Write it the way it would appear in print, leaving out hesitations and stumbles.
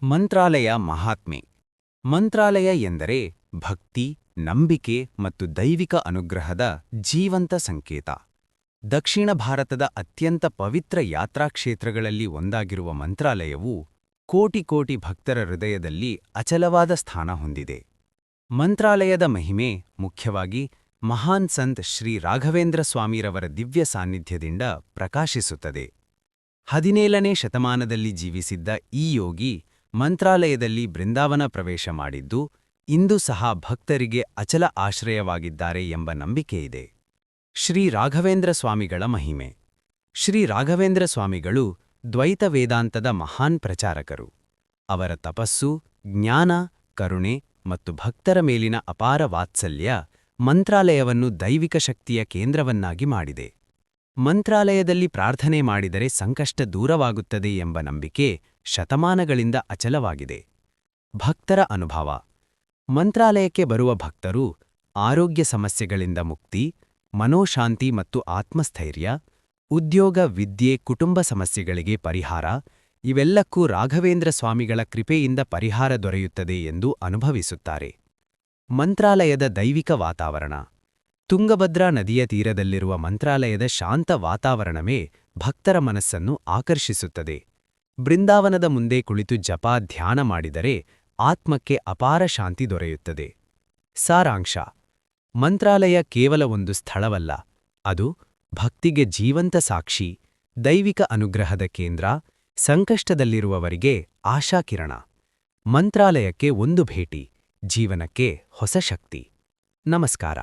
ಮಂತ್ರಾಲಯ ಮಹಾತ್ಮೆ. ಮಂತ್ರಾಲಯ ಎಂದರೆ ಭಕ್ತಿ, ನಂಬಿಕೆ ಮತ್ತು ದೈವಿಕ ಅನುಗ್ರಹದ ಜೀವಂತ ಸಂಕೇತ. ದಕ್ಷಿಣ ಭಾರತದ ಅತ್ಯಂತ ಪವಿತ್ರ ಯಾತ್ರಾಕ್ಷೇತ್ರಗಳಲ್ಲಿ ಒಂದಾಗಿರುವ ಮಂತ್ರಾಲಯವು ಕೋಟಿ ಕೋಟಿ ಭಕ್ತರ ಹೃದಯದಲ್ಲಿ ಅಚಲವಾದ ಸ್ಥಾನ ಹೊಂದಿದೆ. ಮಂತ್ರಾಲಯದ ಮಹಿಮೆ ಮುಖ್ಯವಾಗಿ ಮಹಾನ್ ಸಂತ್ ಶ್ರೀ ರಾಘವೇಂದ್ರ ಸ್ವಾಮಿರವರ ದಿವ್ಯ ಸಾನ್ನಿಧ್ಯದಿಂದ ಪ್ರಕಾಶಿಸುತ್ತದೆ. 17ನೇ ಶತಮಾನದಲ್ಲಿ ಜೀವಿಸಿದ್ದ ಈ ಯೋಗಿ ಮಂತ್ರಾಲಯದಲ್ಲಿ ಬೃಂದಾವನ ಪ್ರವೇಶ ಮಾಡಿದ್ದು, ಇಂದು ಸಹ ಭಕ್ತರಿಗೆ ಅಚಲ ಆಶ್ರಯವಾಗಿದ್ದಾರೆ ಎಂಬ ನಂಬಿಕೆಯಿದೆ. ಶ್ರೀ ರಾಘವೇಂದ್ರ ಸ್ವಾಮಿಗಳ ಮಹಿಮೆ. ಶ್ರೀ ರಾಘವೇಂದ್ರ ಸ್ವಾಮಿಗಳು ದ್ವೈತ ವೇದಾಂತದ ಮಹಾನ್ ಪ್ರಚಾರಕರು. ಅವರ ತಪಸ್ಸು, ಜ್ಞಾನ, ಕರುಣೆ ಮತ್ತು ಭಕ್ತರ ಮೇಲಿನ ಅಪಾರ ವಾತ್ಸಲ್ಯ ಮಂತ್ರಾಲಯವನ್ನು ದೈವಿಕ ಶಕ್ತಿಯ ಕೇಂದ್ರವನ್ನಾಗಿ ಮಾಡಿದೆ. ಮಂತ್ರಾಲಯದಲ್ಲಿ ಪ್ರಾರ್ಥನೆ ಮಾಡಿದರೆ ಸಂಕಷ್ಟ ದೂರವಾಗುತ್ತದೆ ಎಂಬ ನಂಬಿಕೆ ಶತಮಾನಗಳಿಂದ ಅಚಲವಾಗಿದೆ. ಭಕ್ತರ ಅನುಭವ. ಮಂತ್ರಾಲಯಕ್ಕೆ ಬರುವ ಭಕ್ತರು ಆರೋಗ್ಯ ಸಮಸ್ಯೆಗಳಿಂದ ಮುಕ್ತಿ, ಮನೋಶಾಂತಿ ಮತ್ತು ಆತ್ಮಸ್ಥೈರ್ಯ, ಉದ್ಯೋಗ, ವಿದ್ಯೆ, ಕುಟುಂಬ ಸಮಸ್ಯೆಗಳಿಗೆ ಪರಿಹಾರ ಇವೆಲ್ಲಕ್ಕೂ ರಾಘವೇಂದ್ರ ಸ್ವಾಮಿಗಳ ಕೃಪೆಯಿಂದ ಪರಿಹಾರ ದೊರೆಯುತ್ತದೆ ಎಂದು ಅನುಭವಿಸುತ್ತಾರೆ. ಮಂತ್ರಾಲಯದ ದೈವಿಕ ವಾತಾವರಣ. ತುಂಗಭದ್ರಾ ನದಿಯ ತೀರದಲ್ಲಿರುವ ಮಂತ್ರಾಲಯದ ಶಾಂತ ವಾತಾವರಣವೇ ಭಕ್ತರ ಮನಸ್ಸನ್ನು ಆಕರ್ಷಿಸುತ್ತದೆ. ಬೃಂದಾವನದ ಮುಂದೆ ಕುಳಿತು ಜಪ, ಧ್ಯಾನ ಮಾಡಿದರೆ ಆತ್ಮಕ್ಕೆ ಅಪಾರ ಶಾಂತಿ ದೊರೆಯುತ್ತದೆ. ಸಾರಾಂಶ: ಮಂತ್ರಾಲಯ ಕೇವಲ ಒಂದು ಸ್ಥಳವಲ್ಲ, ಅದು ಭಕ್ತಿಗೆ ಜೀವಂತ ಸಾಕ್ಷಿ, ದೈವಿಕ ಅನುಗ್ರಹದ ಕೇಂದ್ರ, ಸಂಕಷ್ಟದಲ್ಲಿರುವವರಿಗೆ ಆಶಾಕಿರಣ. ಮಂತ್ರಾಲಯಕ್ಕೆ ಒಂದು ಭೇಟಿ, ಜೀವನಕ್ಕೆ ಹೊಸ ಶಕ್ತಿ. ನಮಸ್ಕಾರ.